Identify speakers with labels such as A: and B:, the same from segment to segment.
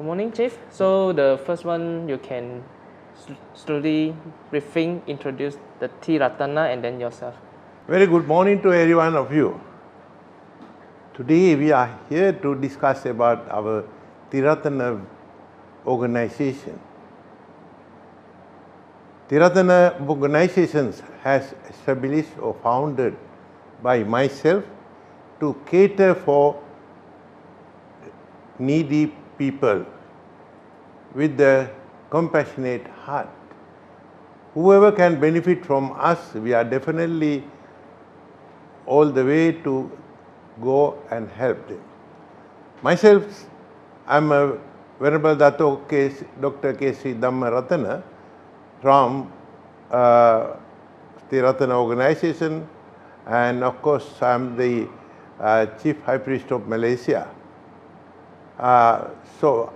A: Good morning, Chief. So the first one, you can slowly briefing introduce the Ti-Ratana and then yourself.
B: Very good morning to every one of you. Today we are here to discuss about our Ti-Ratana organization. Ti-Ratana organizations has established or founded by myself to cater for needy people with the compassionate heart. Whoever can benefit from us, we are definitely all the way to go and help them. Myself, I'm a Venerable Dr. K.C. Ti-Ratana from Ti-Ratana organization, and of course I'm the Chief High Priest of Malaysia. So,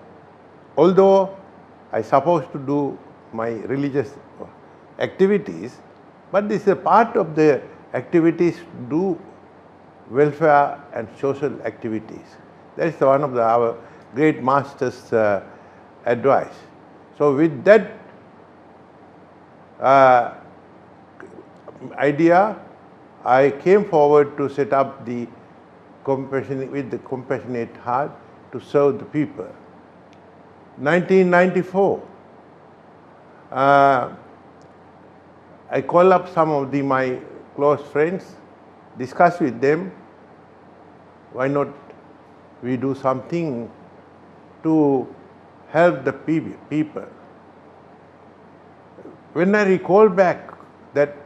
B: although I supposed to do my religious activities, but this is a part of the activities to do welfare and social activities. That is one of our great masters' advice. So, with that idea, I came forward to set up the compassionate heart to serve the people. 1994, I called up some of my close friends, discussed with them, why not we do something to help the people. When I recall back that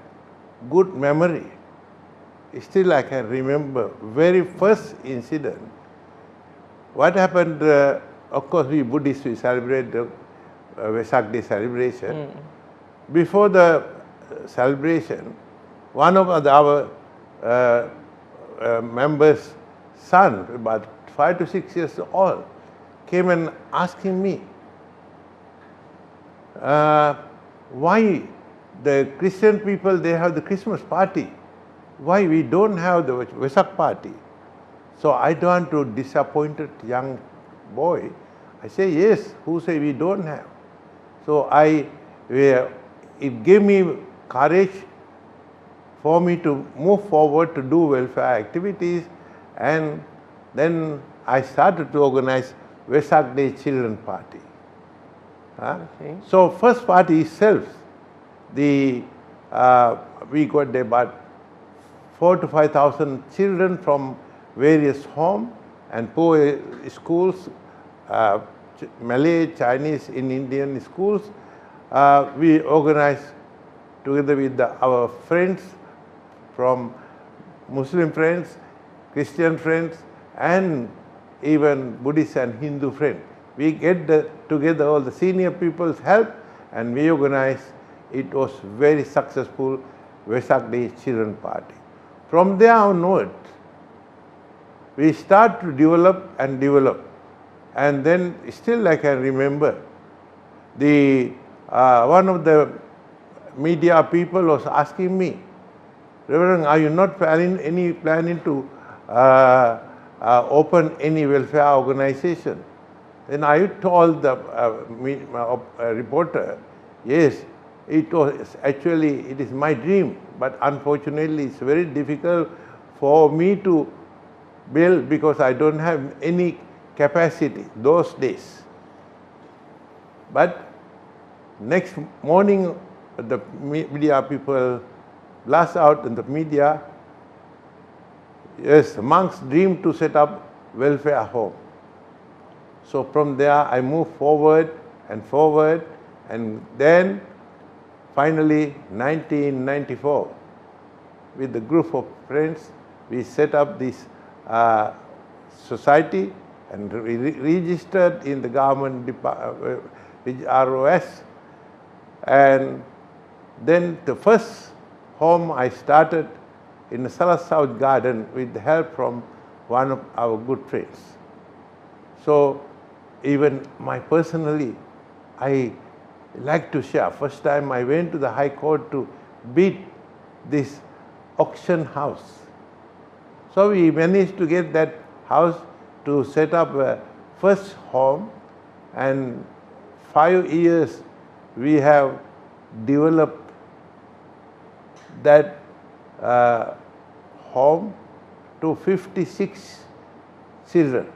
B: good memory, still I can remember very first incident. What happened, of course we Buddhists, we celebrate the Vesak Day celebration. Before the celebration, one of our members' son, about 5 to 6 years old, came and asking me, why the Christian people, they have the Christmas party, why we don't have the Vesak party? So I don't want to disappoint a young boy. I say, yes, who say we don't have? So it gave me courage for me to move forward to do welfare activities, and then I started to organize Vesak Day Children Party.
A: Okay.
B: So first party itself, we got about 4,000 to 5,000 children from various homes and poor schools, Malay, Chinese, Indian schools. We organized together with our friends from Muslim friends, Christian friends, and even Buddhist and Hindu friends. We get together all the senior people's help, and we organized. It was very successful Vesak Day Children Party. From there onwards, we start to develop, and then still I can remember one of the media people was asking me, Reverend, are you not planning to open any welfare organization? Then I told the reporter, yes, it is my dream, but unfortunately it's very difficult for me to build because I don't have any capacity those days. But next morning, the media people blast out in the media, yes, monk's dream to set up welfare home. So from there I moved forward, and then finally 1994, with a group of friends, we set up this society and registered in the government ROS. And then the first home I started in the Salah South Garden with the help from one of our good friends. So even personally, I like to share. First time I went to the High Court to beat this auction house. So we managed to get that house to set up a first home and 5 years we have developed that home to 56 children,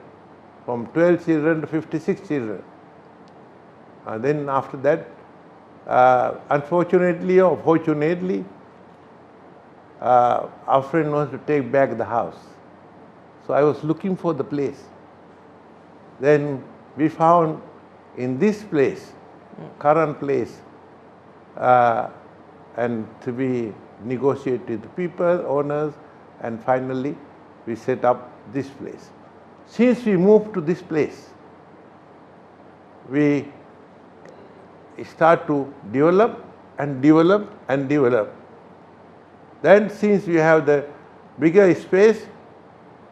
B: from 12 children to 56 children. Then after that, unfortunately or fortunately, our friend wants to take back the house. So I was looking for the place. Then we found in this place, current place, and to be negotiated with the people, owners, and finally we set up this place. Since we moved to this place, we start to develop and develop and develop. Then since we have the bigger space,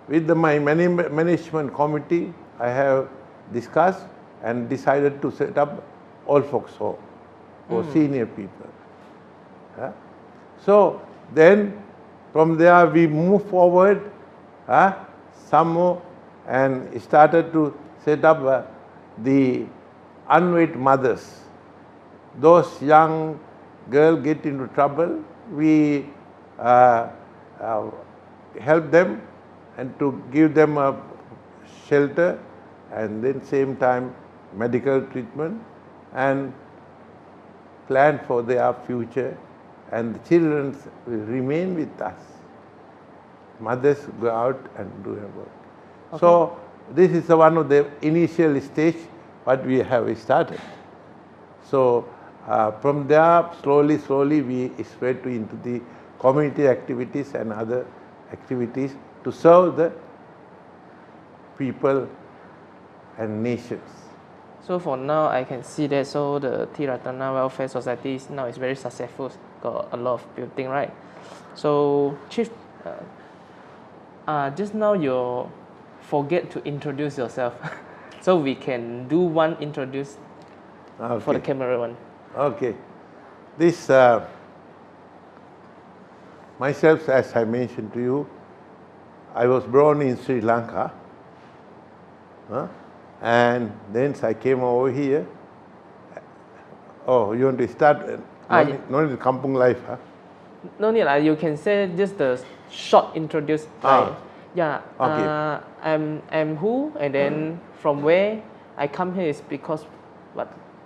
B: with my management committee, I have discussed and decided to set up old folks home for senior people. So then from there we move forward some more and started to set up the unwed mothers. Those young girls get into trouble, we help them and to give them a shelter, and then same time medical treatment and plan for their future, and the children will remain with us. Mothers go out and do their work. Okay. So this is one of the initial stage what we have started. So from there slowly we spread into the community activities and other activities to serve the people and nations.
A: So for now, I can see that the Ti-Ratana Welfare Society now is very successful, got a lot of building, right? So Chief, just now you forget to introduce yourself, so we can do one introduce for the camera one.
B: Okay, this myself, as I mentioned to you, I was born in Sri Lanka. And then I came over here. Oh, you want to start? No need Kampung life, huh?
A: No need. You can say just the short introduce. Yeah. Okay. I'm who, and then from where I come here is because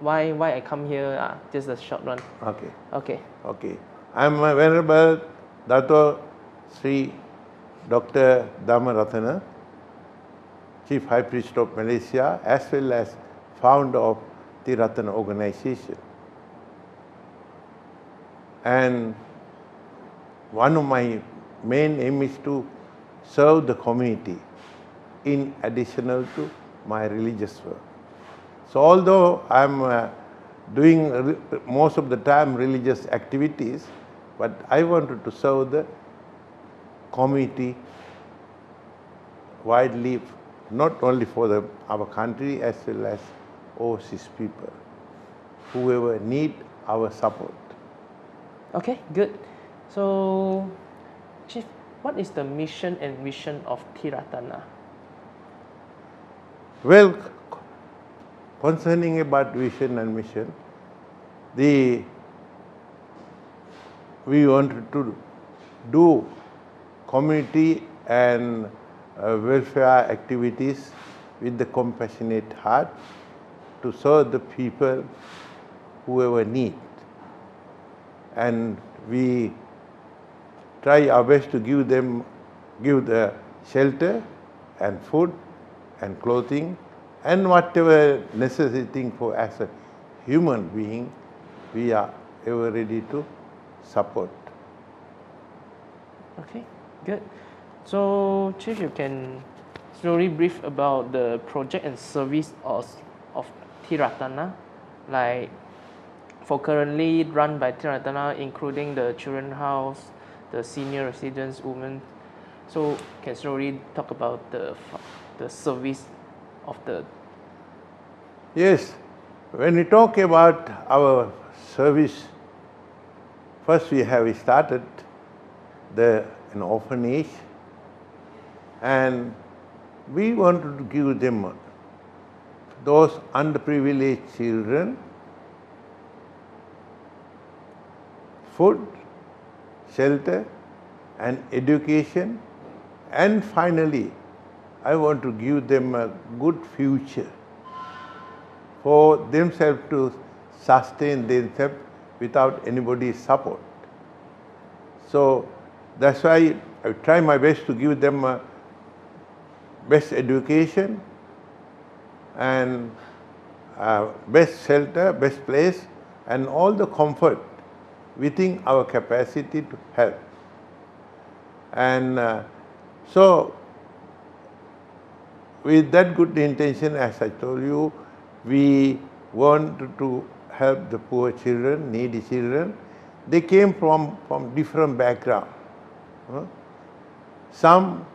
A: why I come here? Just a short one.
B: Okay.
A: Okay.
B: Okay. I'm a Venerable Dato Sri Dr. Ti-Ratana, Chief High Priest of Malaysia, as well as founder of Ti-Ratana organization. And one of my main aim is to serve the community in additional to my religious work. So although I'm doing most of the time religious activities, but I wanted to serve the community widely, not only for our country as well as overseas people, whoever need our support.
A: Okay, good. So, Chief, what is the mission and vision of Ti-Ratana?
B: Well, concerning about vision and mission, we wanted to do community and welfare activities with the compassionate heart to serve the people whoever need. And we try our best to give the shelter and food and clothing and whatever necessary thing for as a human being, we are ever ready to support.
A: Okay, good. So, Chief, you can slowly brief about the project and service of Ti-Ratana, like for currently run by Ti-Ratana, including the children house, the senior residence women. So, can slowly talk about the service of the.
B: Yes, when we talk about our service, first we have started an orphanage, and we wanted to give them those underprivileged children food, shelter, and education, and finally, I want to give them a good future for themselves to sustain themselves without anybody's support. So that's why I try my best to give them a best education and best shelter, best place, and all the comfort within our capacity to help. And so with that good intention, as I told you, we want to help the poor children, needy children. They came from different backgrounds. Some,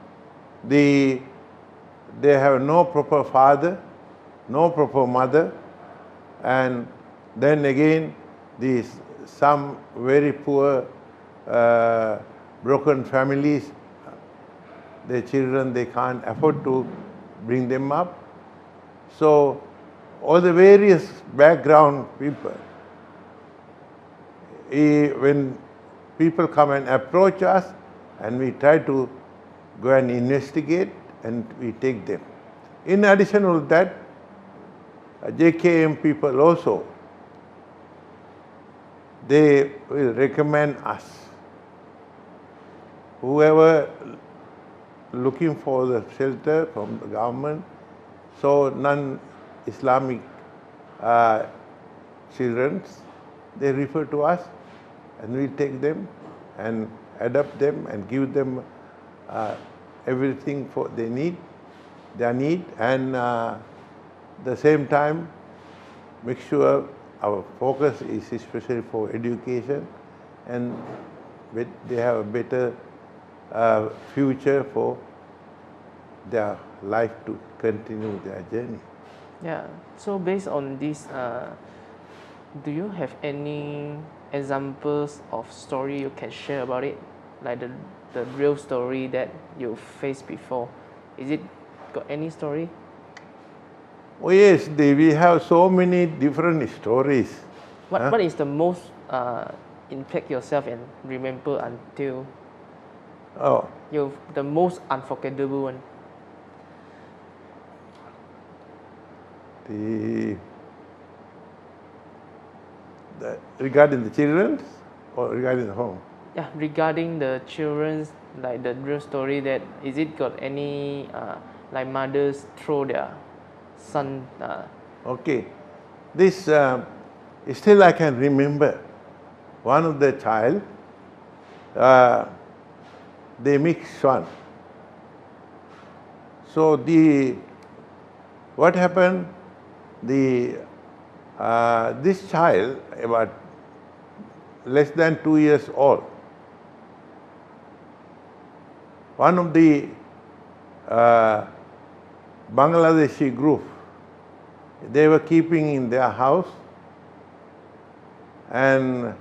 B: they have no proper father, no proper mother, and then again, some very poor, broken families, their children, they can't afford to bring them up. So all the various background people, when people come and approach us, and we try to go and investigate, and we take them. In addition to that, JKM people also, they will recommend us. Whoever looking for the shelter from the government, so non-Islamic children, they refer to us, and we take them and adopt them and give them everything for their need, and the same time make sure our focus is especially for education, and they have a better future for their life to continue their journey.
A: Yeah. So based on this, do you have any examples of story you can share about it, like the real story that you faced before? Is it got any story?
B: Oh yes, we have so many different stories.
A: What is the most impact yourself and remember until the most unforgettable one?
B: Regarding the children or regarding the home?
A: Yeah, regarding the children's, like the real story, that is it got any like mothers throw their son?
B: Okay, this still I can remember. One of the child, they mixed one. So what happened? This child, about less than 2 years old, one of the Bangladeshi group, they were keeping in their house, and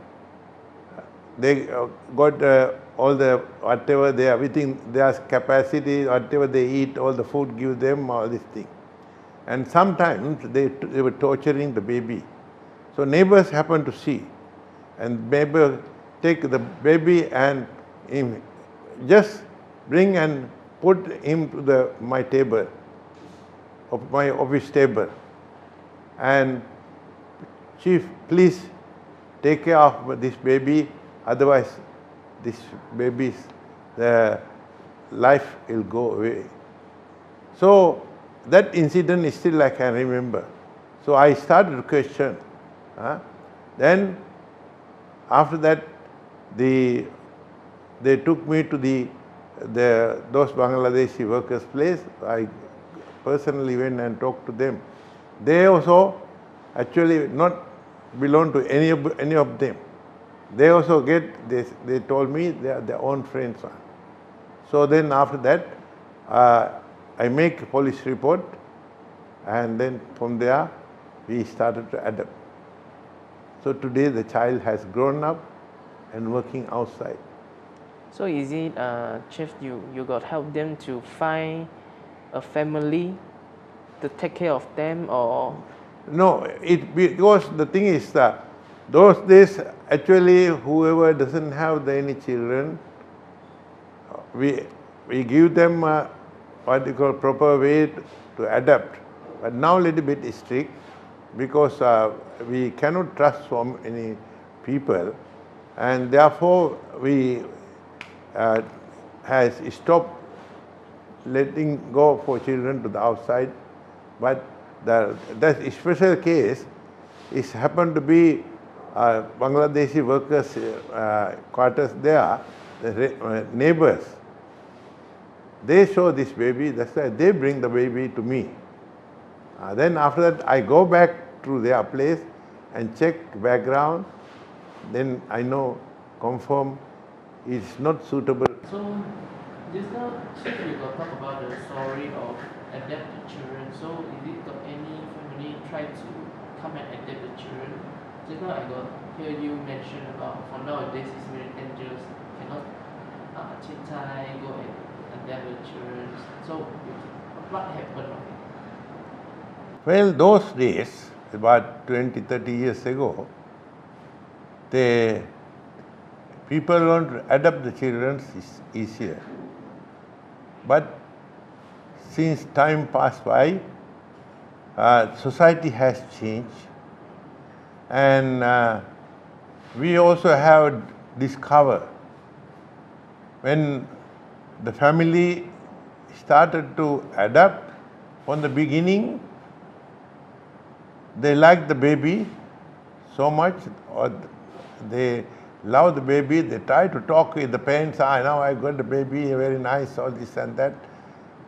B: they got all the whatever they are within their capacity, whatever they eat, all the food give them, all these things. And sometimes they were torturing the baby. So neighbors happened to see, and neighbor take the baby and just bring and put him to my table, of my office table, and chief, please take care of this baby, otherwise this baby's life will go away. So that incident is still I can remember. So I started to question. Then after that, they took me to those Bangladeshi workers' place. I personally went and talked to them. They also actually not belong to any of them. They also they told me they are their own friends. So then after that, I make a police report, and then from there we started to adapt. So today the child has grown up and working outside.
A: So is it, Chief, you got help them to find a family to take care of them, or
B: No, because the thing is that those days actually whoever doesn't have any children, we give them what you call proper way to adapt. But now a little bit strict because we cannot trust so many people, and therefore we has stopped letting go for children to the outside. But that special case is happened to be Bangladeshi workers' quarters there, the neighbors. They show this baby, that's why they bring the baby to me. Then after that, I go back to their place and check background. Then I know, confirm it's not suitable.
A: so. Just now, Chief, you got talk about the story of adopted children. So, is it got any family try to come and adopt the children? Just now, I got hear you mention about for nowadays it's very dangerous. Cannot Chintai go and adopt the children. So, what happened?
B: Well, those days, about 20, 30 years ago, people want to adopt the children is easier. But since time passed by, society has changed, and we also have discovered when the family started to adapt from the beginning, they like the baby so much, or they love the baby, they try to talk with the parents, now I got the baby, very nice, all this and that.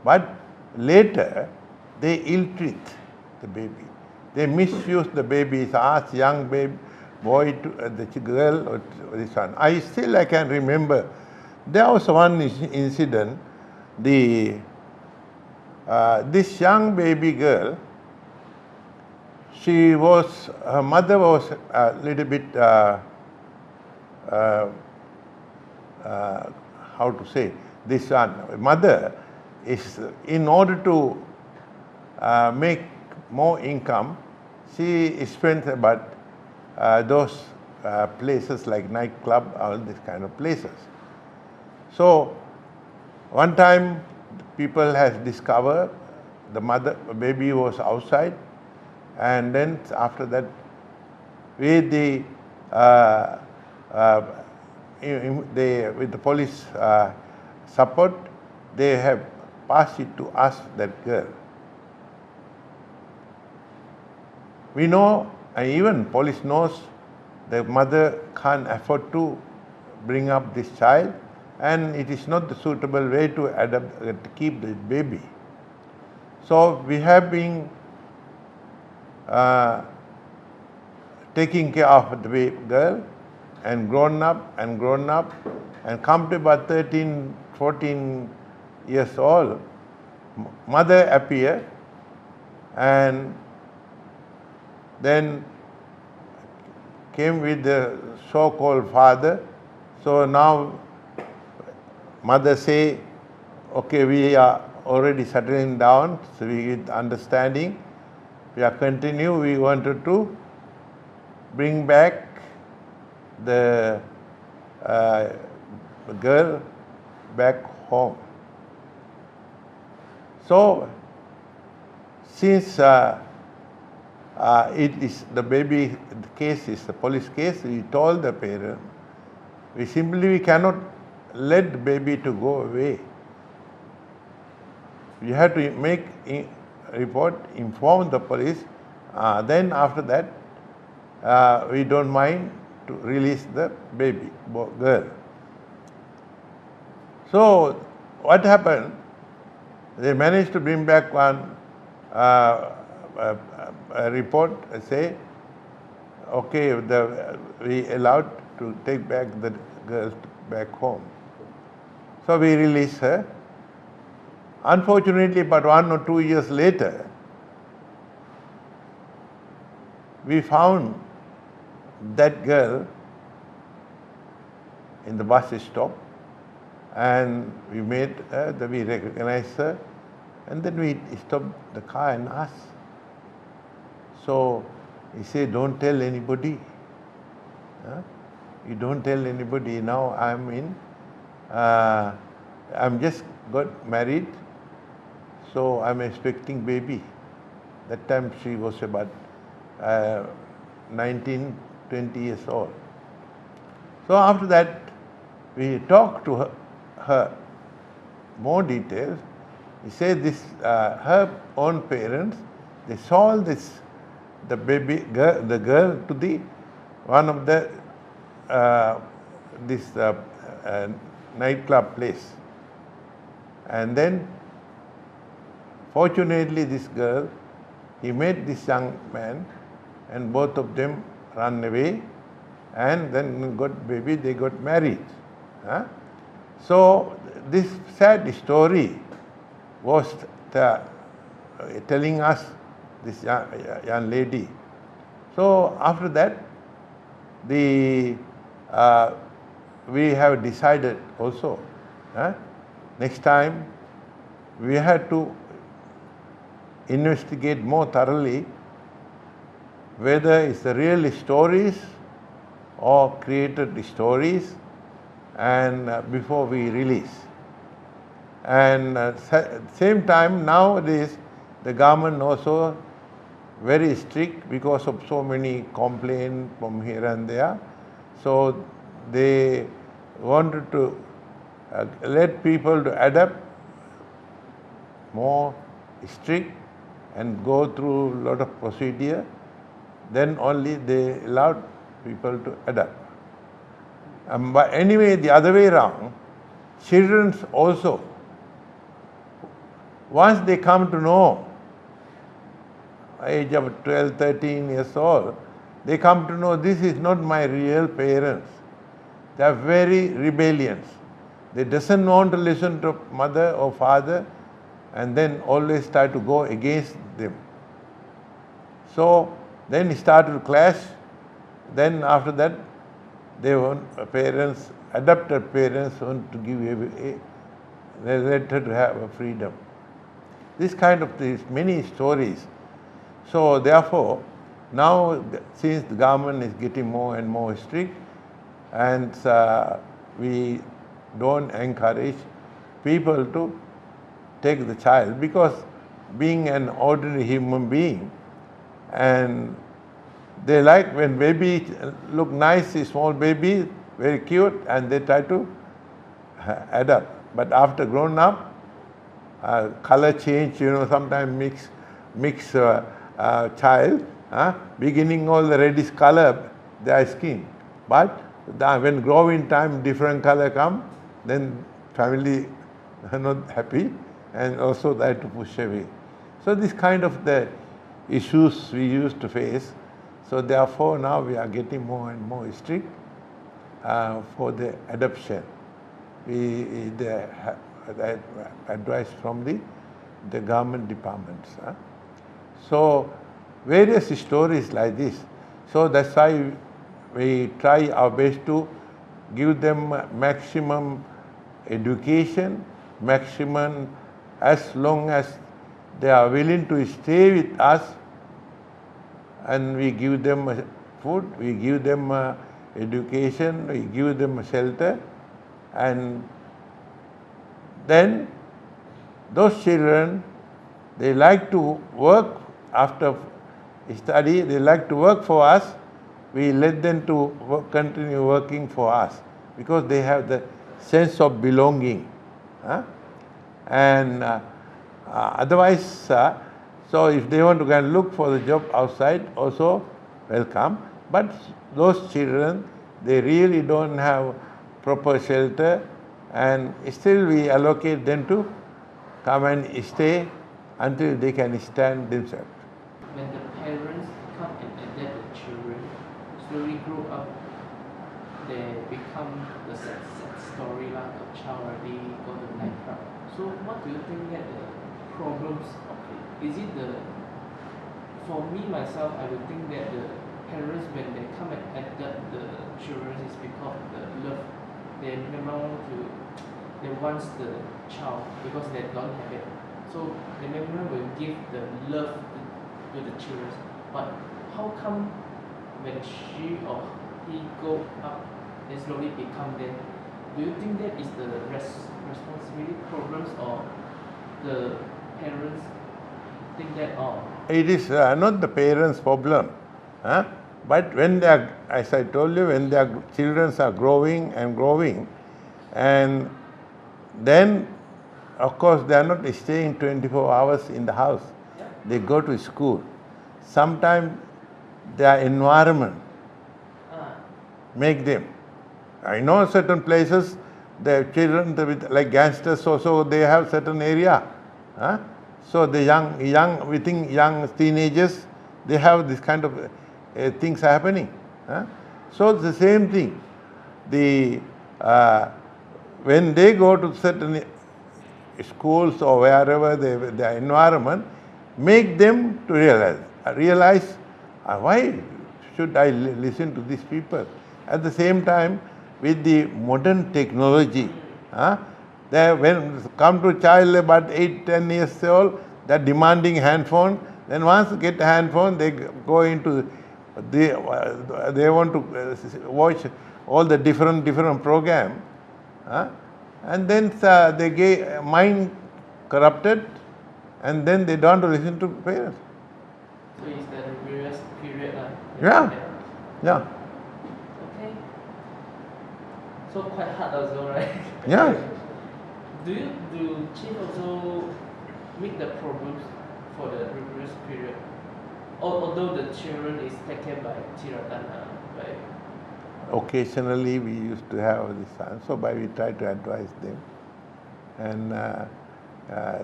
B: But later, they ill-treat the baby. They misuse the babies, ask young boy to the girl or this one. I can remember, there was one incident, this young baby girl, her mother was a little bit, how to say, this mother is, in order to make more income, she spends about those places like nightclub, all these kind of places. So one time people has discovered the baby was outside, and then after that, with the with the police support, they have passed it to us, that girl. We know, and even police knows, the mother can't afford to bring up this child, and it is not the suitable way to keep the baby. So we have been taking care of the girl, and grown up, and come to about 13, 14 years old, mother appeared, and then came with the so-called father. So now mother say, okay, we are already settling down, so we with understanding, we are continue, we wanted to bring back the girl back home. So since it is the baby, the case is the police case, we told the parent, we cannot let the baby to go away. You have to make a report, inform the police, then after that, we don't mind to release the baby, girl. So what happened? They managed to bring back one a report, say, okay, we allowed to take back the girl back home. So we released her. Unfortunately, but 1 or 2 years later, we found that girl in the bus stop, and we recognized her, And then we stopped the car and asked. So he said, don't tell anybody. You don't tell anybody. Now I'm just got married, so I'm expecting baby. That time she was about 19, 20 years old. So after that, we talked to her more details. He said this, her own parents, they sold the girl to one of the nightclub place. And then, fortunately, this girl, he met this young man, and both of them ran away, and then got baby, they got married. So this sad story was telling us this young lady. So after that, we have decided also, next time we had to investigate more thoroughly whether it's the real stories or created stories, and before we release. And same time, nowadays the government also very strict because of so many complaints from here and there. So they wanted to let people to adapt more strict and go through a lot of procedure. Then only they allowed people to adapt. But anyway, the other way around, children also, once they come to know, age of 12, 13 years old, they come to know this is not my real parents. They are very rebellious. They doesn't want to listen to mother or father, and then always try to go against them. So then it started to clash. Then after that, they want parents, adopted parents want to give they let her to have a freedom. This kind of these many stories. So therefore, now since the government is getting more and more strict, and we don't encourage people to take the child, because being an ordinary human being, and they like when baby look nice, small baby, very cute, and they try to adapt. But after grown up, color change, sometimes mix child, beginning all the reddish color, their skin. But when growing time, different color come, then family are not happy, and also they have to push away. So this kind of the issues we used to face. So therefore now we are getting more and more strict for the adoption. The advice from the government departments. So various stories like this. So that's why we try our best to give them maximum education, maximum as long as they are willing to stay with us, and we give them food, we give them education, we give them shelter, and then those children, they like to work after study, they like to work for us. We let them to continue working for us because they have the sense of belonging. And otherwise, so if they want to go and look for the job outside, also welcome. But those children, they really don't have proper shelter, and still we allocate them to come and stay until they can stand themselves.
A: When the parents come and adapt the children, slowly grow up, they become the sad story like a child already go to the nightclub. So what do you think that the problems of it? Is it for me myself, I would think that the parents, when they come and adapt the children, is because the love. They want the child because they don't have it. So the member will give the love to the children. But how come when she or he go up and slowly become them? Do you think that is the responsibility problems or the parents think that
B: It is not the parents' problem. Huh? But when they are, as I told you, when their children are growing and growing, and then of course they are not staying 24 hours in the house. They go to school. Sometimes their environment make them. I know certain places the children like gangsters also they have certain area. Huh? So the young teenagers they have this kind of things happening. Huh? So it's the same thing. When they go to certain schools or wherever their environment, make them to realize why should I listen to these people? At the same time, with the modern technology, when come to child about 8-10 years old, they're demanding handphone. Then once they get a handphone, they go into they want to watch all the different program, and then they get mind corrupted, and then they don't listen to parents.
A: So is the various period
B: Yeah.
A: Okay. So quite hard also, right?
B: Yeah.
A: Do chief also make the problems for the rigorous period? Although the children is taken by Ti-Ratana, right?
B: Occasionally we used to have this answer, but we try to advise them. And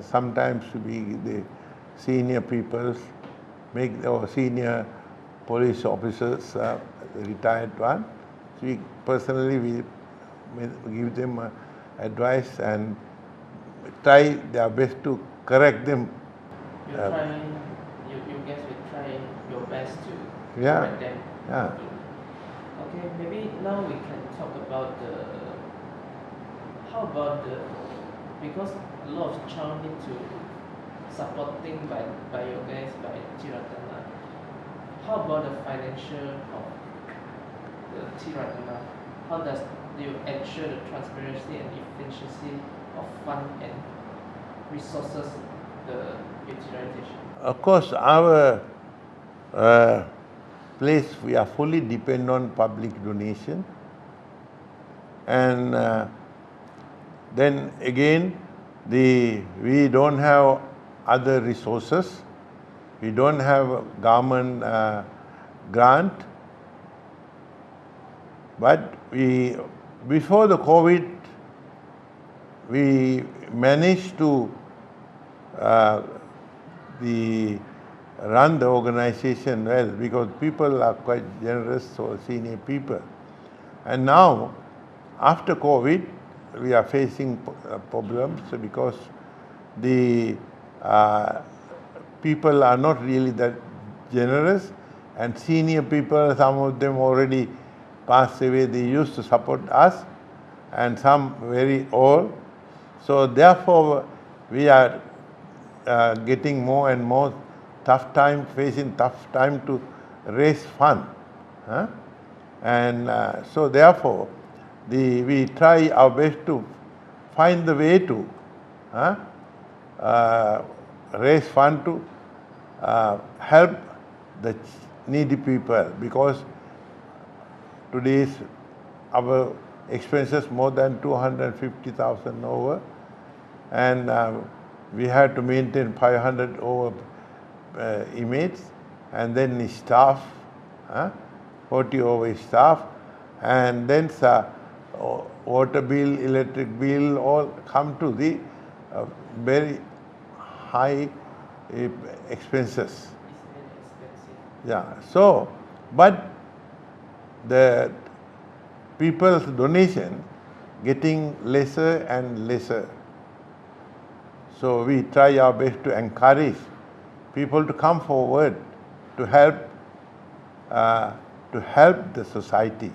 B: sometimes the senior people or senior police officers, retired one, we personally give them advice and try their best to correct them.
A: You guys will try your best to correct them.
B: Yeah.
A: Okay, maybe now we can talk about because a lot of child need to supporting by your guys by Ti-Ratana. How about the financial of the Ti-Ratana? How does you ensure the transparency and efficiency of fund and resources the utilization?
B: Of course, our place we are fully dependent on public donation, and then again we don't have other resources. We don't have government grant, but before the COVID we managed to run the organization well because people are quite generous, so senior people. And now, after COVID, we are facing problems because the people are not really that generous, and senior people, some of them already passed away, they used to support us, and some very old. So therefore, we are getting more and more facing tough time to raise fund. And so therefore, we try our best to find the way to raise fund to help the needy people, because today's our expenses more than 250,000 over, and we had to maintain 500 over inmates, and then staff, 40 over staff, and then water bill, electric bill, all come to the very high expenses.
A: It's very expensive.
B: Yeah. So, but the people's donation getting lesser and lesser. So we try our best to encourage people to come forward to help the society.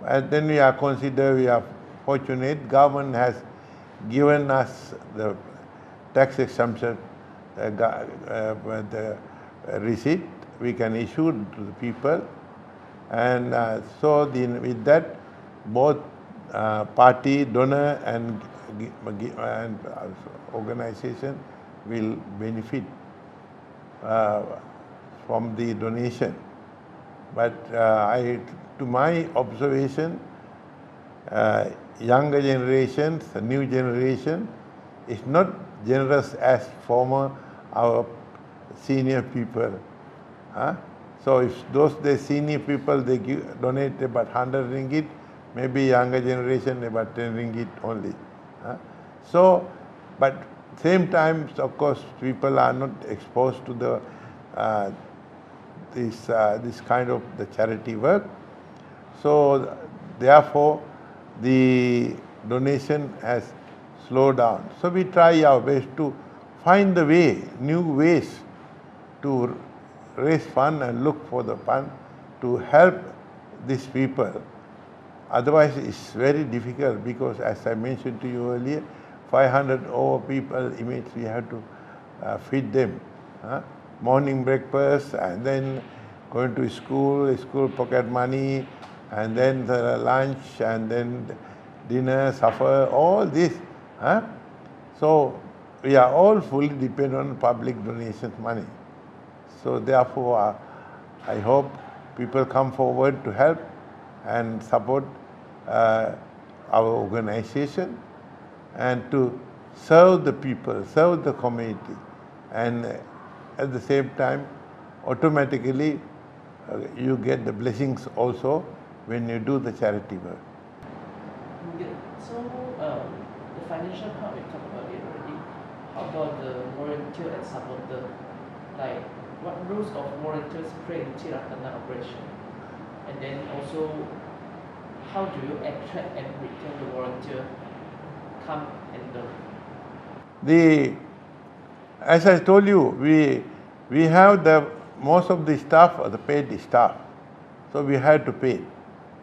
B: And then we are fortunate. Government has given us the tax exemption the receipt we can issue to the people, and with that both party, donor and organization will benefit from the donation. But to my observation, younger generations, the new generation, is not generous as our senior people. So if the senior people they donate about 100 ringgit, maybe younger generation about 10 ringgit only. So, but same time, of course, people are not exposed to the this kind of the charity work. So therefore, the donation has slowed down. So we try our best to find the new ways to raise fund and look for the fund to help these people. Otherwise, it's very difficult because, as I mentioned to you earlier, 500 over people immediately we have to feed them. Morning breakfast, and then going to school pocket money, and then the lunch, and then dinner, supper, all this. So we are all fully dependent on public donations money. So therefore, I hope people come forward to help and support our organization and to serve the people, serve the community, and at the same time, automatically you get the blessings also when you do the charity work.
A: So the financial part we talked about it already. How about the volunteer and supporter? Like what roles of volunteers play in Ti-Ratana operation? And then also, how do you attract and retain the volunteer come and learn?
B: As I told you, we have most of the staff are the paid staff, so we had to pay.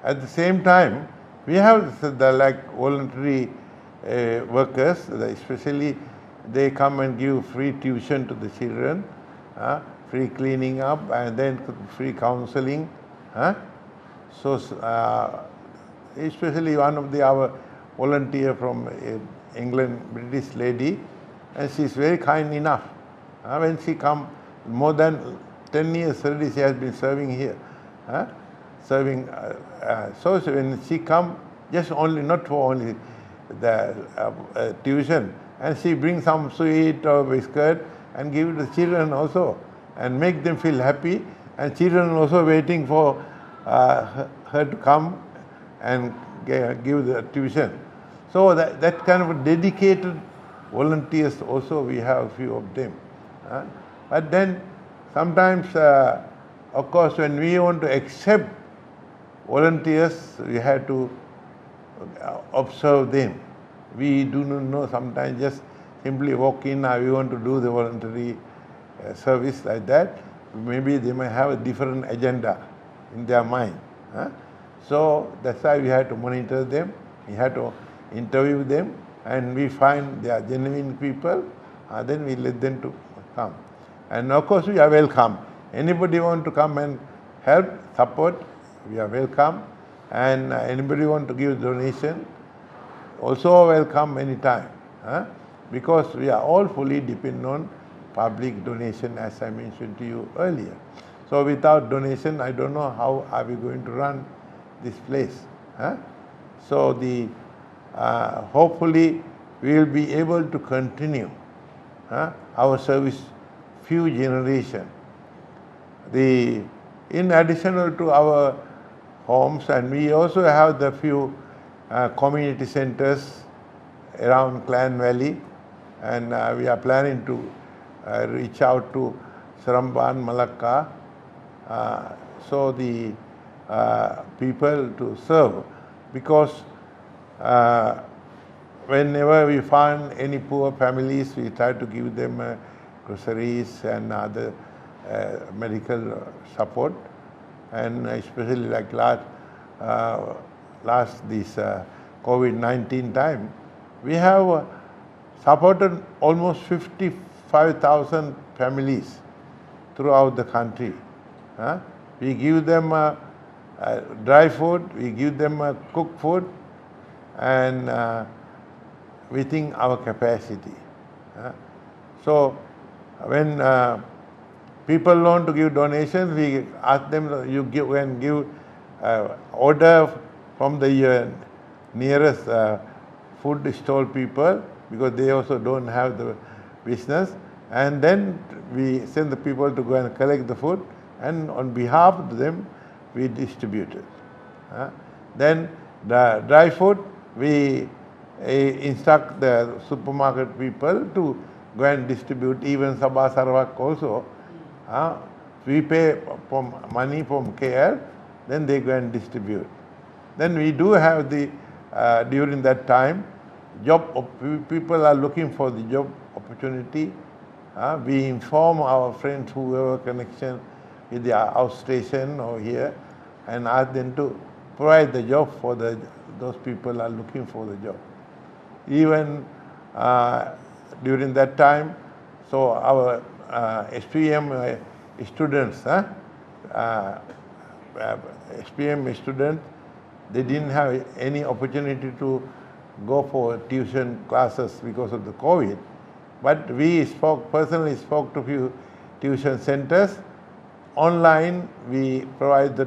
B: At the same time, we have the voluntary workers, especially they come and give free tuition to the children, free cleaning up, and then free counseling. So especially one of our volunteer from England, British lady, and she is very kind enough. When she come, more than 10 years already she has been serving here. So when she come, just only, not for only the tuition, and she brings some sweet or biscuit and give it to the children also, and make them feel happy, and children also waiting for her to come and give the tuition. So that kind of dedicated volunteers also we have a few of them. But then sometimes, of course, when we want to accept volunteers, we have to observe them. We do not know, sometimes just simply walk in, we want to do the voluntary service like that. Maybe they may have a different agenda in their mind. So that's why we have to monitor them, we have to interview them, and we find they are genuine people, then we let them to come. And of course we are welcome. Anybody want to come and help, support, we are welcome. And anybody want to give donation, also welcome anytime. Because we are all fully dependent on public donation, as I mentioned to you earlier. So without donation, I don't know how are we going to run this place. So hopefully we will be able to continue our service few generations. In addition to our homes, and we also have the few community centers around Klang Valley, and we are planning to reach out to Seremban, Malacca, so the people to serve, because whenever we find any poor families, we try to give them groceries and other medical support, and especially like last this COVID-19 time, we have supported almost 55,000 families throughout the country. We give them dry food, we give them cooked food, and within our capacity. So when people want to give donations, we ask them, you can give order from the nearest food stall people, because they also don't have the business, and then we send the people to go and collect the food, and on behalf of them we distribute it. Then the dry food, we instruct the supermarket people to go and distribute. Even Sabah Sarawak also, we pay money from KL, then they go and distribute. Then we do have during that time, people are looking for the job opportunity. We inform our friends who have a connection with the outstation or here, and ask them to provide the job for those people are looking for the job. Even during that time, so our SPM students, SPM students, they didn't have any opportunity to go for tuition classes because of the COVID. But we personally spoke to a few tuition centers. Online, we provide the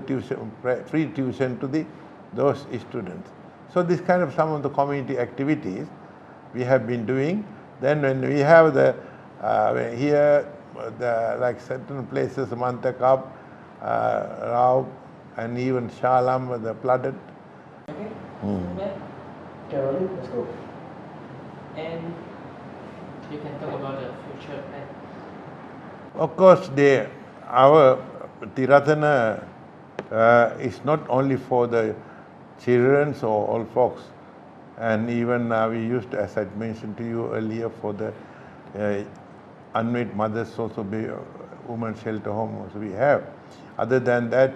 B: free tuition to those students. So this kind of some of the community activities we have been doing. Then when we have here, like certain places, Mantakap, Rao, and even Shalam, the flooded.
A: Okay. Yeah. Caroline, let's go. And you can talk about the future plan.
B: Of course, our Ti-Ratana is not only for the children or old folks, and even we used to, as I mentioned to you earlier, for the unmarried mothers also, women shelter home also we have. Other than that,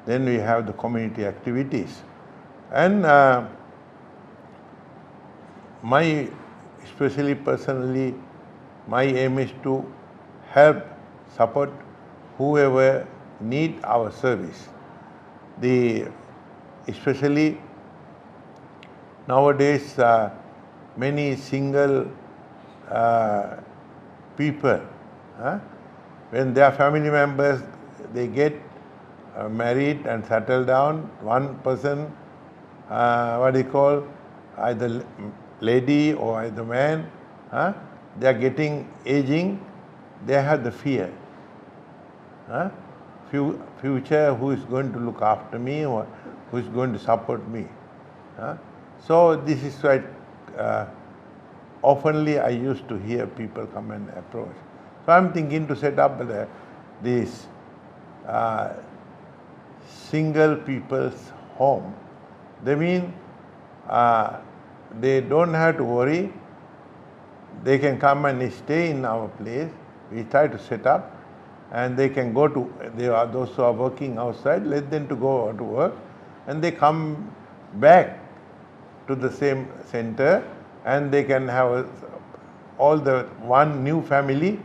B: then we have the community activities. And especially personally, my aim is to help, support whoever need our service. Especially nowadays, many single people, when their family members, they get married and settle down, one person, either lady or either man, they are getting aging, they have the fear. Future, who is going to look after me or who is going to support me. So this is why oftenly I used to hear people come and approach. So I'm thinking to set up this single people's home. They mean they don't have to worry. They can come and stay in our place. We try to set up, and they can go to, those who are working outside, let them to go to work, and they come back to the same center, and they can have all the one new family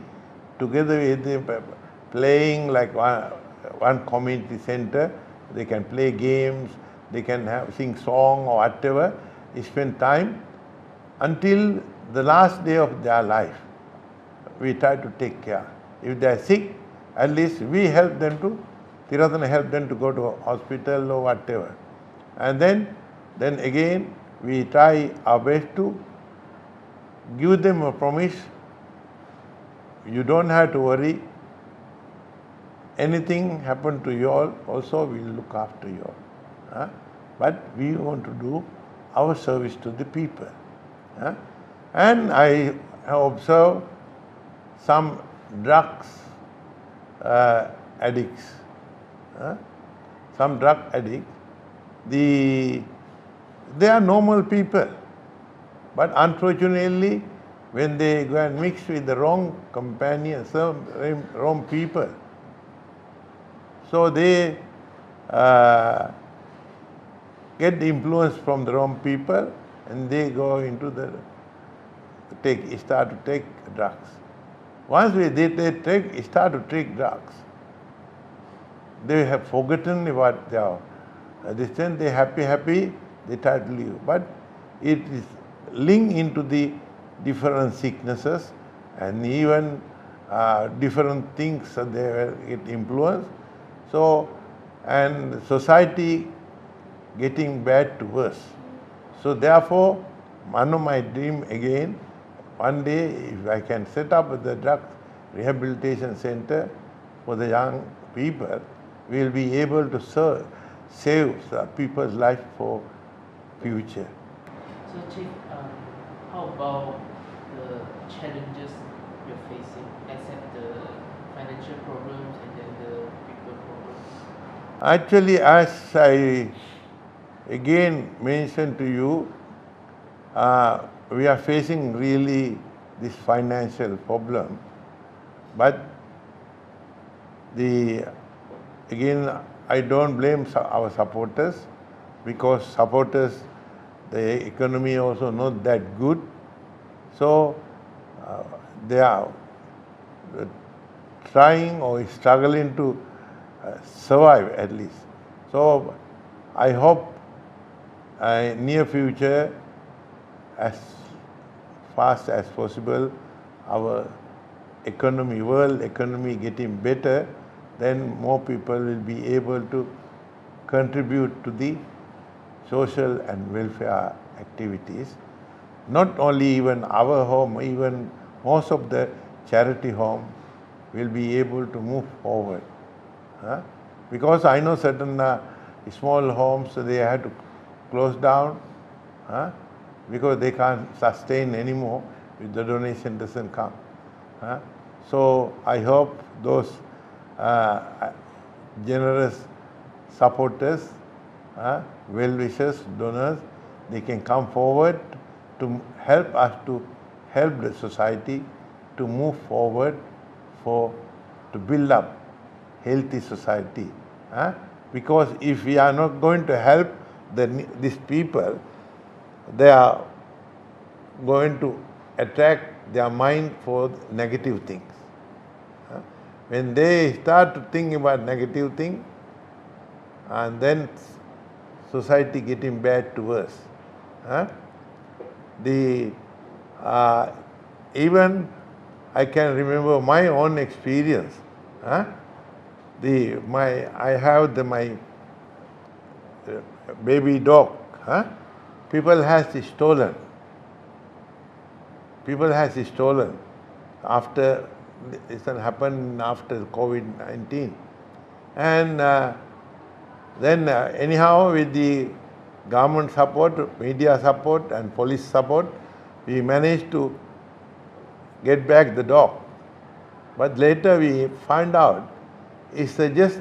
B: together with them playing like one community center. They can play games, they can sing song or whatever, spend time until the last day of their life. We try to take care. If they are sick, at least we help them Ti-Ratana help them to go to hospital or whatever. And then again, we try our best to give them a promise. You don't have to worry. Anything happen to you all, also we will look after you all. But we want to do our service to the people. And I have observed some drugs addicts. Some drug addicts, they are normal people. But unfortunately, when they go and mix with the wrong companions, some wrong people, so they get the influence from the wrong people, and they go into the start to take drugs. Once they start to take drugs, they have forgotten about their distance. They happy, they try to leave. But it is linked into the different sicknesses and even different things that they will get influenced. So, and society getting bad to worse. So therefore, one of my dream again, one day if I can set up the drug rehabilitation center for the young people, we will be able to save people's life for future.
A: So Chief, how about the challenges you're facing, except the financial problems and then the people problems?
B: Actually, as I again mentioned to you, we are facing really this financial problem. But again, I don't blame our supporters, because supporters, the economy also not that good. So they are trying or struggling to survive at least. So I hope in near future, as fast as possible, our economy, world economy getting better, then more people will be able to contribute to the social and welfare activities. Not only even our home, even most of the charity home will be able to move forward. Because I know certain small homes, they had to close down because they can't sustain anymore if the donation doesn't come. So I hope those generous supporters, well-wishers, donors, they can come forward to help us to help the society to move forward to build up healthy society. Because if we are not going to help these people, they are going to attract their mind for negative things. When they start to think about negative things, and then society getting bad to us. Even I can remember my own experience. I have my baby dog. People has stolen. People has stolen after this happened after COVID-19, and then anyhow with the government support, media support, and police support, we managed to get back the dog. But later we find out it's just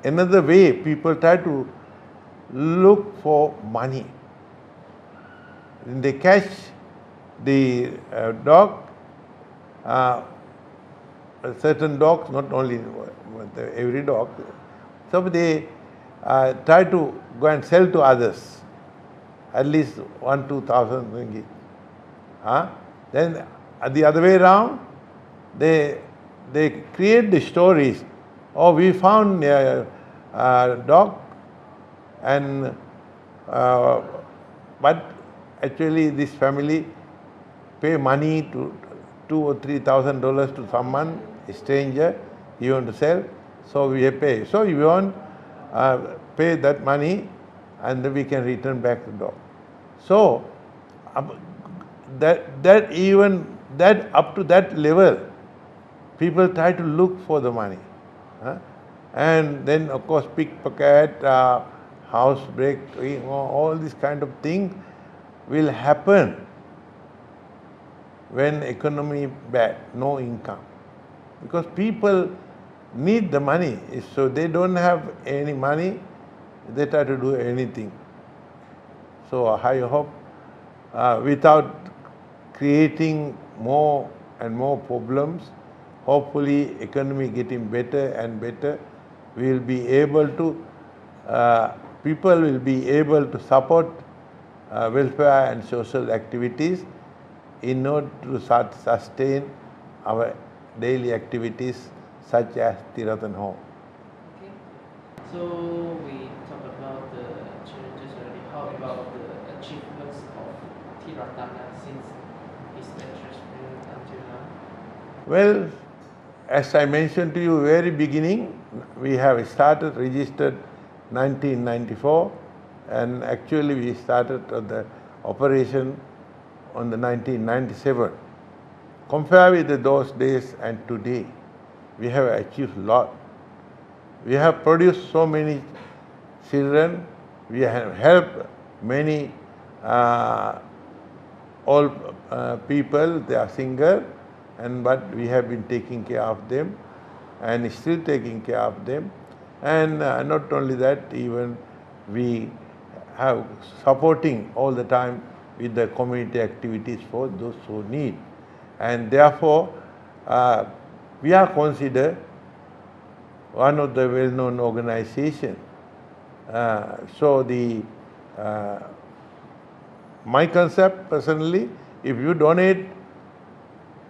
B: another way people try to look for money. When they catch the dog, certain dogs, not only every dog, so they try to go and sell to others, at least 1,000-2,000 ringgit. Then the other way around, they create the stories. Oh, we found a dog, and but actually this family pay money to $2,000 or $3,000 to someone, a stranger, he want to sell, so we pay. So you want pay that money, and then we can return back the dog. So that even that up to that level, people try to look for the money, and then of course pickpocket, house break, all these kind of things will happen when economy bad, no income, because people need the money. So they don't have any money, they try to do anything. So I hope without creating more and more problems, hopefully economy getting better and better, we will be able to, people will be able to support welfare and social activities in order to sustain our daily activities such as Ti-Ratana Home.
A: Okay. So we talk about the challenges already. How about the achievements of Ti-Ratana since its establishment until now?
B: Well, as I mentioned to you very beginning, we have started registered 1994, and actually we started the operation on the 1997. Compare with those days and today, we have achieved a lot. We have produced so many children. We have helped many old people. They are single, but we have been taking care of them and still taking care of them. And not only that, even we have supporting all the time with the community activities for those who need. And therefore, we are considered one of the well-known organizations. So my concept personally, if you donate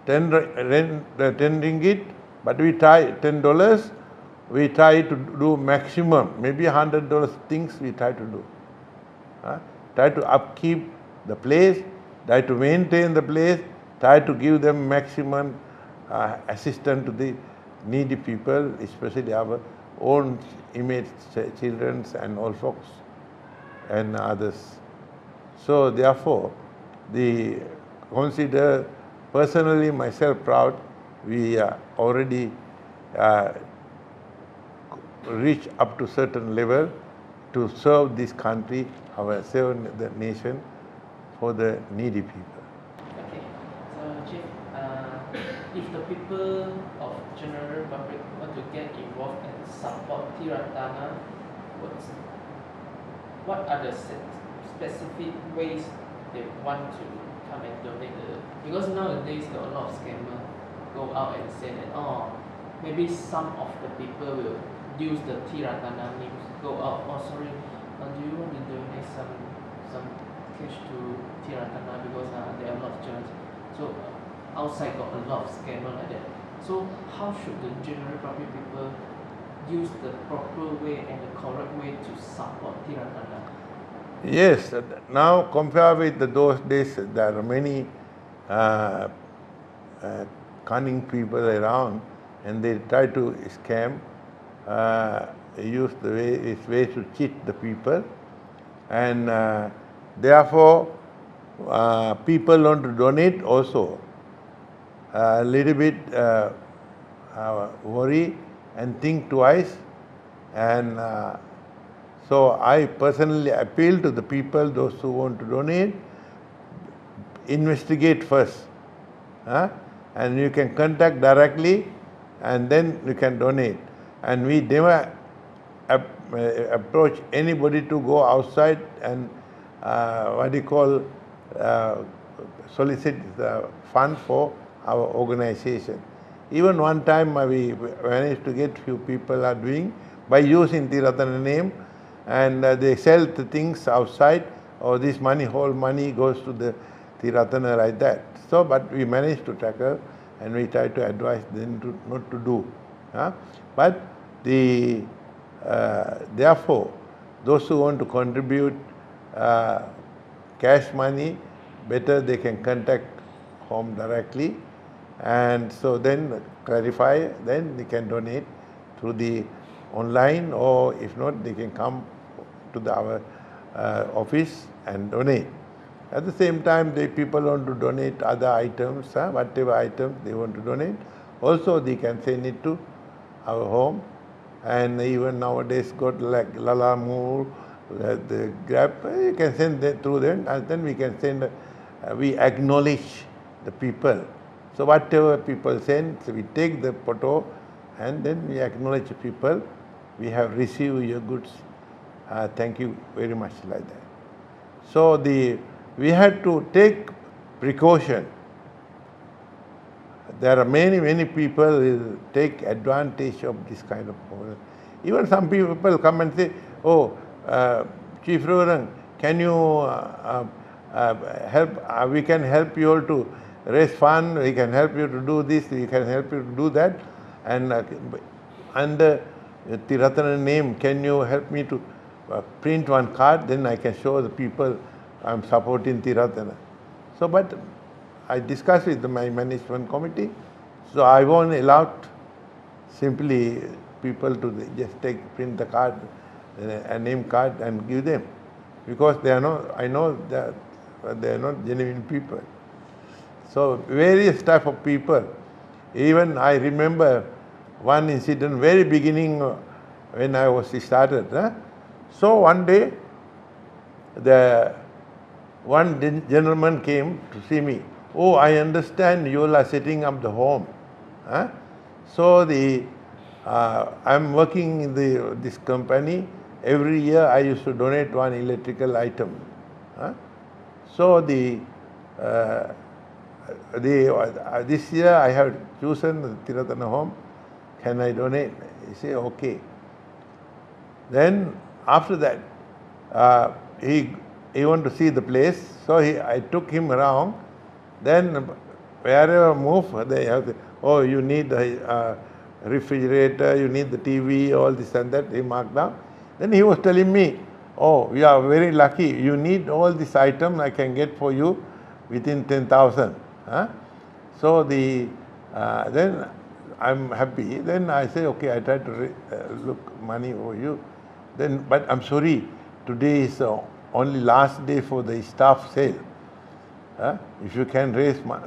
B: 10 ringgit, but we try $10, we try to do maximum, maybe $100 things we try to do. Try to upkeep the place, try to maintain the place, try to give them maximum assistance to the needy people, especially our own image children and old folks and others. So therefore, consider personally myself proud. We already reach up to certain level to serve this country, serve the nation for the needy people.
A: Okay, so Chief, if the people of general public want to get involved and support Ti-Ratana, what are the specific ways they want to come and donate? Because nowadays there are a lot of scammers go out and say that maybe some of the people will use the Ti-Ratana names, go out, sorry, do you want to donate some cash to Ti-Ratana because there are a lot of channels. So outside got a lot of scammers like that. So how should the general public people use the proper way and the correct way to support Ti-Ratana?
B: Yes, now compared with those days, there are many cunning people around, and they try to scam, use ways to cheat the people, and therefore people want to donate also. A little bit worry and think twice, and so I personally appeal to the people, those who want to donate, investigate first, and you can contact directly, and then you can donate. And we never approach anybody to go outside and solicit the fund for our organization. Even one time we managed to get few people are doing by using Ti-Ratana name, and they sell the things outside, or this whole money goes to the Ti-Ratana like that. So, but we managed to tackle, and we try to advise them not to do. But therefore, those who want to contribute cash money, better they can contact home directly, and so then clarify, then they can donate through the online, or if not, they can come to our office and donate. At the same time, the people want to donate other items, whatever items they want to donate, also they can send it to our home. And even nowadays got like Lala Moore, the Grab, you can send that through them, and then we can send, we acknowledge the people. So whatever people send, so we take the photo and then we acknowledge the people. We have received your goods. Thank you very much, like that. So we had to take precaution. There are many people will take advantage of this kind of problem. Even some people come and say, "Oh, Chief Rurang, can you help. We can help you all to raise fund. We can help you to do this. We can help you to do that. And under Ti-Ratana name, can you help me to print one card? Then I can show the people I'm supporting Ti-Ratana. So, but I discussed with my management committee. So I won't allow simply people to just print the card, a name card, and give them, because they are not. I know that they are not genuine people. So various type of people. Even I remember one incident very beginning when I was started. So one day, the one gentleman came to see me. Oh, I understand you all are setting up the home. So I'm working in this company. Every year I used to donate one electrical item. So this year I have chosen the Ti-Ratana home. Can I donate? He said, okay. Then after that, he wanted to see the place. So I took him around. Then wherever I move, they have to, oh, you need a refrigerator, you need the TV, all this and that. He marked down. Then he was telling me, oh, we are very lucky. You need all this item I can get for you within 10,000. So then I'm happy. Then I say, okay, I try to look money for you. Then, but I'm sorry, today is only last day for the staff sale. If you can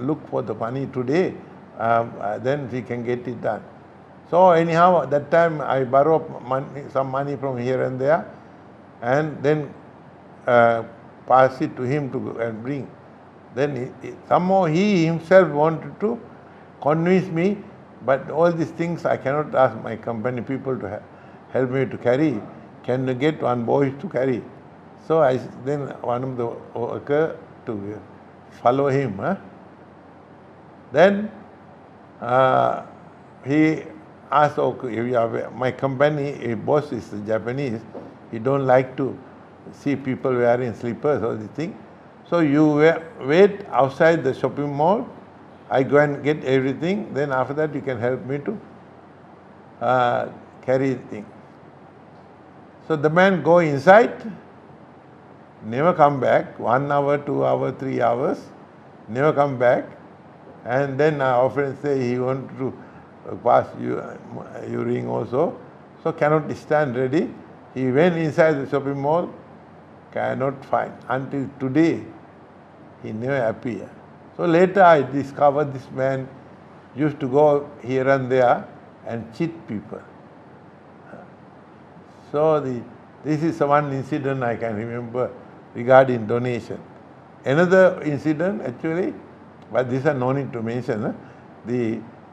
B: look for the money today, then we can get it done. So anyhow, that time I borrow some money from here and there, and then pass it to him to go and bring. Then somehow he himself wanted to convince me, but all these things I cannot ask my company people to help me to carry. Can you get one boy to carry? So then one of the worker to follow him. Then he asked, okay, my company, boss is Japanese, he don't like to see people wearing slippers or this thing. So you wait outside the shopping mall, I go and get everything, then after that you can help me to carry the thing. So the man go inside, never come back, 1 hour, 2 hours, 3 hours, never come back. And then our friend say he want to pass urine also, so cannot stand ready. He went inside the shopping mall, cannot find. Until today, he never appeared. So later I discovered this man used to go here and there and cheat people. So this is one incident I can remember regarding donation. Another incident actually, but this is no need to mention.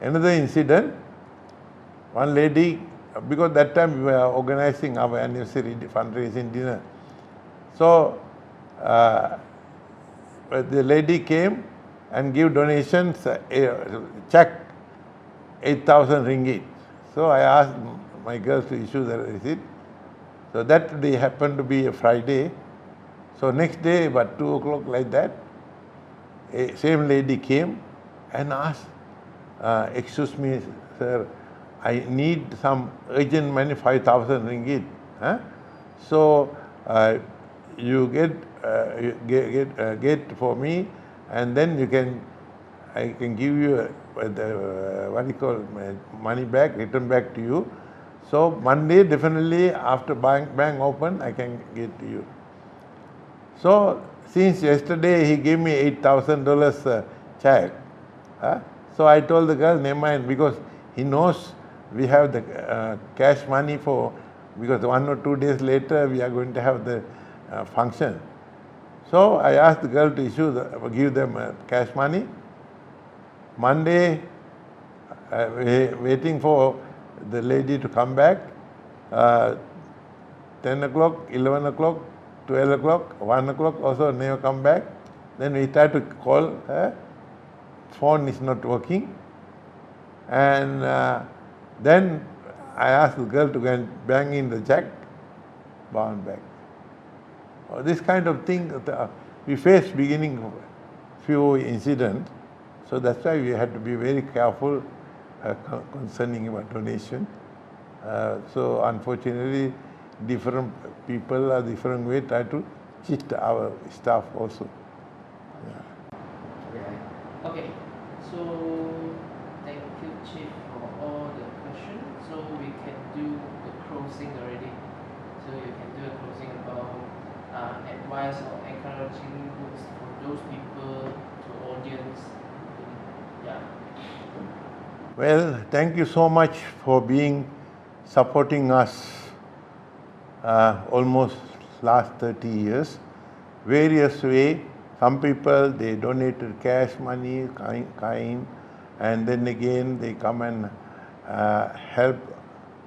B: Another incident, one lady, because that time we were organizing our anniversary fundraising dinner. So the lady came and give donations, check 8,000 ringgit. So I asked my girls to issue the receipt. So that day happened to be a Friday. So next day, about 2 o'clock like that, same lady came and asked, excuse me, sir, I need some urgent money, 5,000 ringgit. So you get for me, and then I can give you money back, return back to you. So Monday definitely after bank open, I can get to you. So since yesterday he gave me $8,000 check. So I told the girl, never mind, because he knows we have the cash money because 1 or 2 days later we are going to have the function. So I asked the girl to give them cash money. Monday, waiting for the lady to come back, 10 o'clock, 11 o'clock, 12 o'clock, 1 o'clock also never come back. Then we tried to call her, phone is not working. And then I asked the girl to go and bang in the check, bound back. This kind of thing, we faced beginning few incidents, so that's why we had to be very careful concerning about donation. So unfortunately, different people are different way try to cheat our staff also.
A: Okay, so thank you, Chief, for all the questions. So we can do the closing already. So you can do a closing about advice or encouraging words for those people to audience. Yeah.
B: Well, thank you so much for supporting us almost last 30 years. Various way, some people they donated cash money, kind, and then again they come and help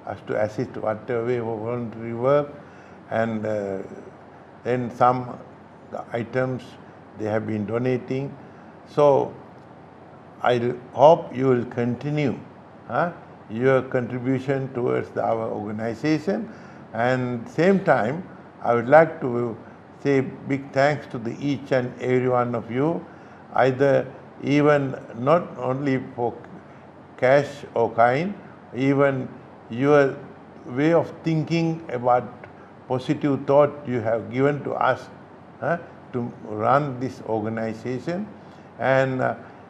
B: us to assist whatever way voluntary work, and then some items they have been donating. So I hope you will continue your contribution towards our organization, and same time I would like to say big thanks to each and every one of you, either even not only for cash or kind, even your way of thinking about positive thought you have given to us to run this organization, and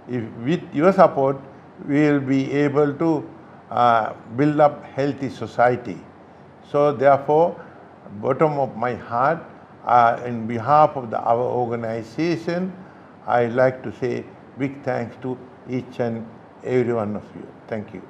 B: if with your support we will be able to build up healthy society. So therefore, bottom of my heart, in behalf of our organization, I like to say big thanks to each and every one of you. Thank you.